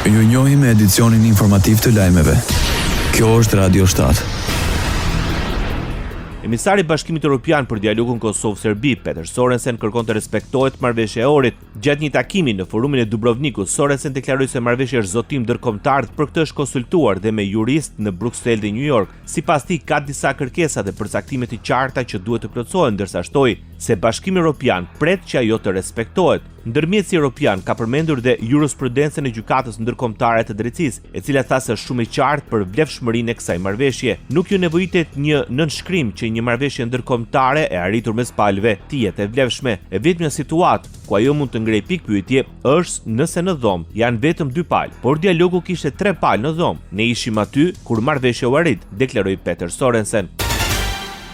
Ju njohim me edicionin informativ të lajmeve. Kjo është Radio 7. Emisari i Bashkimit Evropian për dialogun Kosovë-Serbi, Peter Sorensen, kërkon të respektohet marrëveshja e orit. Gjatë një takimi në forumin e Dubrovnikut, Sorensen deklaroi se marrëveshja është zotim ndërkombëtar, për këtë është konsultuar dhe me jurist në Bruksel dhe New York. Sipas tij ka disa kërkesa dhe përcaktime të qarta që duhet të plotësohen, ndërsa shtoi se Bashkimi Evropian pret që ajo të respektohet. Ndërmjetësi Evropian ka përmendur dhe jurisprudencën e gjykatës ndërkombëtare të drejtësisë, e cila tha se është shumë e qartë për vlefshmërinë e kësaj marrëveshje. Nuk ju nevojitet një nënshkrim që një marrëveshje ndërkombëtare e arritur mes palëve të jetë e vlefshme. E vetmja situatë ku ajo mund të ngrejë pikpyetje është nëse në dhomë janë vetëm 2 palë, por dialogu kishte 3 palë në dhomë. Ne ishim aty kur marrëveshja u arrit, deklaroi Peter Sorensen.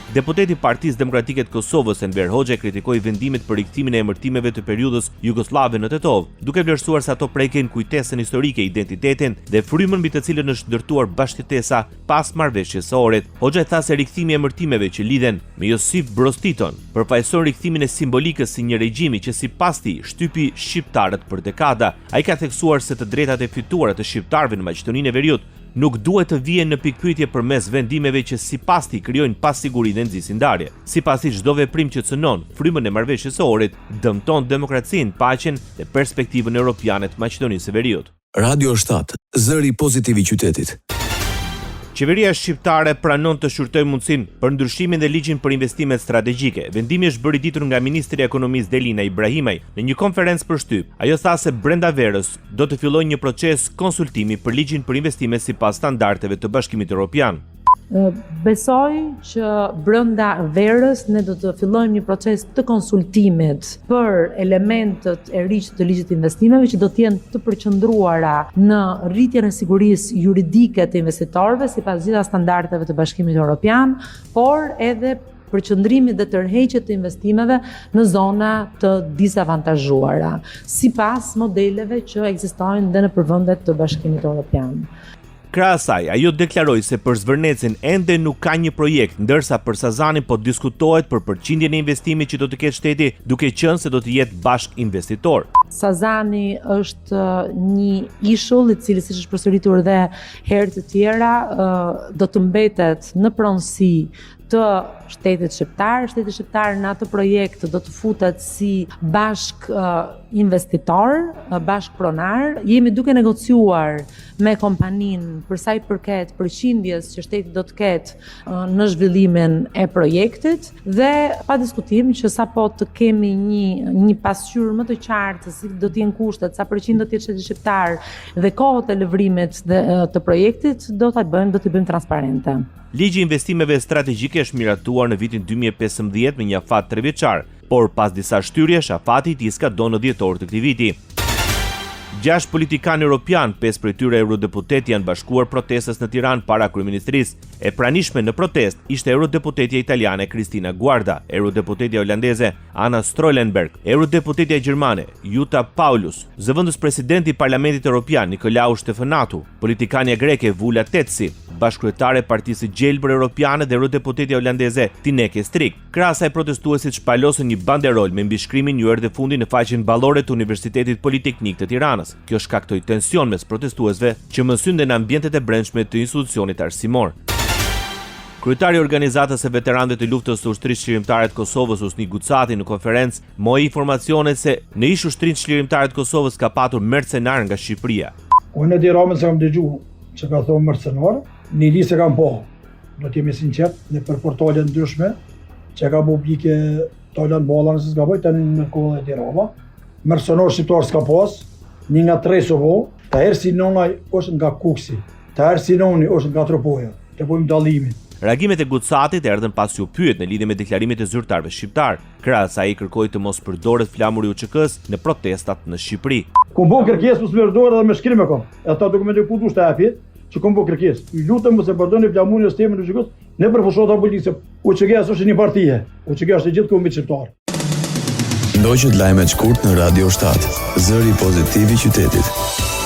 Deputeti i Partisë Demokratike të Kosovës, Enver Hoxha, kritikoi vendimet për rikthimin e emërtimeve të periudhës jugoslave në Tetov, duke vlerësuar se ato prekin kujtesën historike, identitetin dhe frymën mbi të cilën është ndërtuar bashkëtesa pas marrëveshjes së orit. Hoxha tha se rikthimi i emërtimeve që lidhen me Josip Broz Titon përfaqëson rikthimin e simbolikës si një regjimi që sipas tij shtypi shqiptarët për dekada. Ai ka theksuar se të drejtat e fituara të shqiptarëve në Maqedoninë e Veriut nuk duhet të vijen në pikpyetje përmes vendimeve që sipas tij krijojnë pasiguri dhe nxisin ndarje. Sipas tij çdo veprim që cënon frymën e marrëveshjes së orit dëmton demokracinë, paqen dhe perspektivën europiane të Maqedonisë së Veriut. Radio 7, zëri pozitiv i qytetit. Qeveria shqiptare pranon të shurtojë mundësinë për ndryshimin dhe ligjin për investimet strategjike. Vendimi është bërë i ditur nga Ministri i Ekonomisë Delina Ibrahimaj në një konferencë për shtyp. Ajo tha se brenda verës do të fillojë një proces konsultimi për ligjin për investime sipas standardeve të Bashkimit Evropian. Besoj që brenda verës ne do të fillojmë një proces të konsultimit për elementët e ri të ligjit të investimeve që do të jenë të përqendruara në rritjen e sigurisë juridike të investitorëve sipas gjitha standardeve të Bashkimit Evropian, por edhe përqendrimi dhe tërheqje të investimeve në zona të disavantazhuara, sipas modeleve që ekzistojnë dhe në vendet të Bashkimit Evropian. Krahas asaj, ajo deklaroi se për Zvërnecin ende nuk ka një projekt, ndërsa për Sazanin po diskutohet për përqindjen e investimit që do të ketë shteti, duke qenë se do të jetë bashk investitor. Sazani është një ishull i cili, siç është përsëritur dhe herë të tjera, do të mbetet në pronësi të shtetit shqiptar. Shteti shqiptar në atë projekt do të futet si bashk investitor, bashk pronar. Jemi duke negociuar me kompaninë për sa i përket përqindjes që shteti do të ketë në zhvillimin e projektit dhe pa diskutim që sapo të kemi një pasqyrë më të qartë se si do të jenë kushtet, sa përqind do të jetë shteti shqiptar dhe kohët e lëvrimit të projektit do t'i bëjmë transparente. Ligji i investimeve strategjike është miratuar në vitin 2015 me një afat 3 vjeçar, por pas disa shtyrjesh afati i tij skadon në dhjetor të këtij viti. 6 politikanë europian, 5 prej tyre eurodeputet janë bashkuar protestës në Tiranë para kryeministrisë. E pranishme në protestë ishte eurodeputetja italiane Cristina Guarda, eurodeputetja holandeze Anna Strolenberg, eurodeputetja gjermane Jutta Paulus, zëvendës presidenti i Parlamentit Evropian Nikolaou Stefanatu, politikania greke Vula Tetsi, bashkëkryetare e Partisë së Gjelbër Europiane dhe eurodeputetja holandeze Tineke Strik. Krahas asaj, protestuesit shpalosën një banderol me mbishkrimin "Ju erdhë fundi në faqen ballore të Universitetit Politeknik të Tiranës". Kjo shkaktoi tension mes protestuesve që mësyn dhe në ambientet e brendshme të institucionit arsimor. Kryetari i organizatës së veteranëve të luftës së ushtrisë çlirimtare të Kosovës, Usni Gucati, në konferencë mohoi informacione se në ish ushtrinë çlirimtare të Kosovës ka patur mercenar nga Shqipëria. Unë di Ramën se kam dëgjuar që ka thonë mercenar, një di se kam po. Do t'jemi sinqert, në për portale ndryshme që ka publike talan bolla nëse s'ka bëj tani në kohën e Tiranës. Mercenar shqiptar s'ka pas. Një nga 3 sovo, ta herë Sinonaj është nga Kuksi, ta herë Sinoni është nga Tropoja, të bëjmë dallimin. Reagimet e Gucatit erdhën pasi u pyet në lidhje me deklarimet e zyrtarëve shqiptar. Krahas asaj kërkoi të mos përdoret flamuri i UÇK-s në protestat në Shqipëri. Ku bën kërkesë mos përdor edhe me shkrim e kam. Ata dokumente ku duhet ta japit, që ku bën kërkesë. Ju lutem mos e përdorni flamurin e sistemit të UÇK-s në për fushat e policisë. UÇK-s është një parti. UÇK është gjithë kombit shqiptar. Ndoqët lajmet shkurt në Radio 7, zëri pozitiv i qytetit.